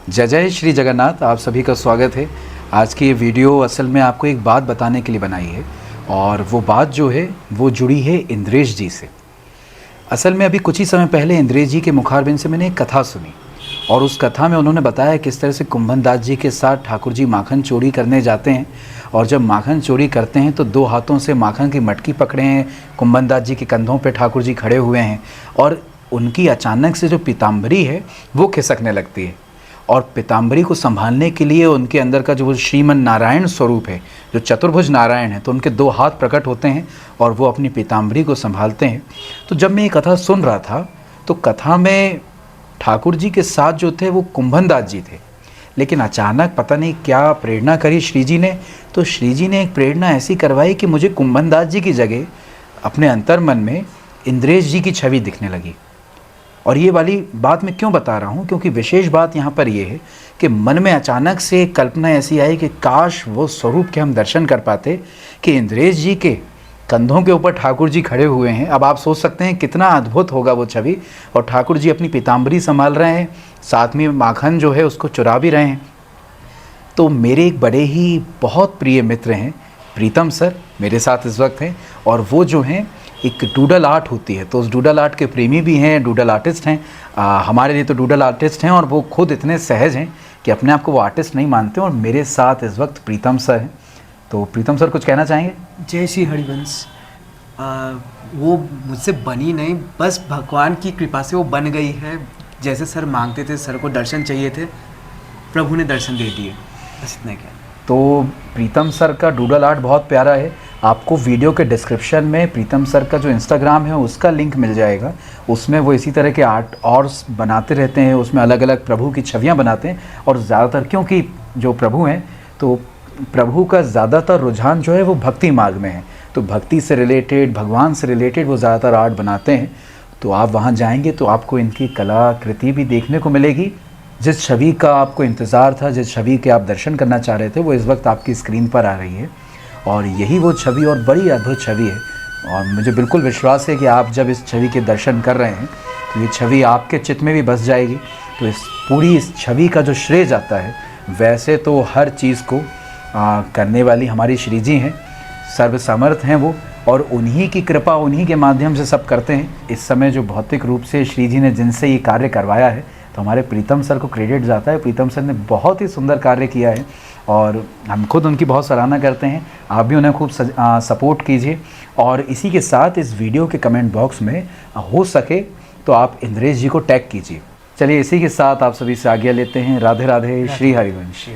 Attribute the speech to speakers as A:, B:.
A: जय जय श्री जगन्नाथ। आप सभी का स्वागत है। आज की ये वीडियो असल में आपको एक बात बताने के लिए बनाई है और वो बात जो है वो जुड़ी है इंद्रेश जी से। असल में अभी कुछ ही समय पहले इंद्रेश जी के मुखारबिंद से मैंने एक कथा सुनी और उस कथा में उन्होंने बताया किस तरह से कुंभन दास जी के साथ ठाकुर जी माखन चोरी करने जाते हैं और जब माखन चोरी करते हैं तो दो हाथों से माखन की मटकी पकड़े हैं, कुंभन दास जी के कंधों पे ठाकुर जी खड़े हुए हैं और उनकी अचानक से जो पीताम्बरी है वो खिसकने लगती है और पीताम्बरी को संभालने के लिए उनके अंदर का जो वो श्रीमन नारायण स्वरूप है, जो चतुर्भुज नारायण है, तो उनके दो हाथ प्रकट होते हैं और वो अपनी पीताम्बरी को संभालते हैं। तो जब मैं ये कथा सुन रहा था तो कथा में ठाकुर जी के साथ जो थे वो कुंभन दास जी थे, लेकिन अचानक पता नहीं क्या प्रेरणा करी श्री जी ने, तो श्री जी ने एक प्रेरणा ऐसी करवाई कि मुझे कुंभन दास जी की जगह अपने अंतर्मन में इंद्रेश जी की छवि दिखने लगी। और ये वाली बात मैं क्यों बता रहा हूँ, क्योंकि विशेष बात यहाँ पर ये है कि मन में अचानक से एक कल्पना ऐसी आई कि काश वो स्वरूप के हम दर्शन कर पाते कि इंद्रेश जी के कंधों के ऊपर ठाकुर जी खड़े हुए हैं। अब आप सोच सकते हैं कितना अद्भुत होगा वो छवि, और ठाकुर जी अपनी पीताम्बरी संभाल रहे हैं, साथ में माखन जो है उसको चुरा भी रहे हैं। तो मेरे एक बड़े ही बहुत प्रिय मित्र हैं प्रीतम सर, मेरे साथ इस वक्त हैं, और वो जो हैं एक डूडल आर्ट होती है तो उस डूडल आर्ट के प्रेमी भी हैं, डूडल आर्टिस्ट हैं। हमारे लिए तो डूडल आर्टिस्ट हैं और वो खुद इतने सहज हैं कि अपने आप को वो आर्टिस्ट नहीं मानते। और मेरे साथ इस वक्त प्रीतम सर हैं। तो प्रीतम सर कुछ कहना चाहेंगे?
B: जय श्री हरिवंश। वो मुझसे बनी नहीं, बस भगवान की कृपा से वो बन गई है। जैसे सर मांगते थे, सर को दर्शन चाहिए थे, प्रभु ने दर्शन दे दिए, बस इतना क्या।
A: तो प्रीतम सर का डूडल आर्ट बहुत प्यारा है। आपको वीडियो के डिस्क्रिप्शन में प्रीतम सर का जो इंस्टाग्राम है उसका लिंक मिल जाएगा। उसमें वो इसी तरह के आर्ट और बनाते रहते हैं, उसमें अलग अलग प्रभु की छवियां बनाते हैं। और ज़्यादातर क्योंकि जो प्रभु हैं तो प्रभु का ज़्यादातर रुझान जो है वो भक्ति मार्ग में है, तो भक्ति से रिलेटेड, भगवान से रिलेटेड वो ज़्यादातर आर्ट बनाते हैं। तो आप वहाँ जाएंगे तो आपको इनकी कलाकृति भी देखने को मिलेगी। जिस छवि का आपको इंतज़ार था, जिस छवि के आप दर्शन करना चाह रहे थे, वो इस वक्त आपकी स्क्रीन पर आ रही है और यही वो छवि और बड़ी अद्भुत छवि है। और मुझे बिल्कुल विश्वास है कि आप जब इस छवि के दर्शन कर रहे हैं तो ये छवि आपके चित्त में भी बस जाएगी। तो इस छवि का जो श्रेय जाता है, वैसे तो हर चीज़ को करने वाली हमारी श्री जी हैं, सर्वसमर्थ हैं वो, और उन्हीं की कृपा, उन्हीं के माध्यम से सब करते हैं। इस समय जो भौतिक रूप से श्री जी ने जिनसे ये कार्य करवाया है तो हमारे प्रीतम सर को क्रेडिट जाता है। प्रीतम सर ने बहुत ही सुंदर कार्य किया है और हम खुद उनकी बहुत सराहना करते हैं। आप भी उन्हें खूब सपोर्ट कीजिए। और इसी के साथ इस वीडियो के कमेंट बॉक्स में हो सके तो आप इंद्रेश जी को टैग कीजिए। चलिए इसी के साथ आप सभी से आज्ञा लेते हैं। राधे राधे, श्री हरिवंश।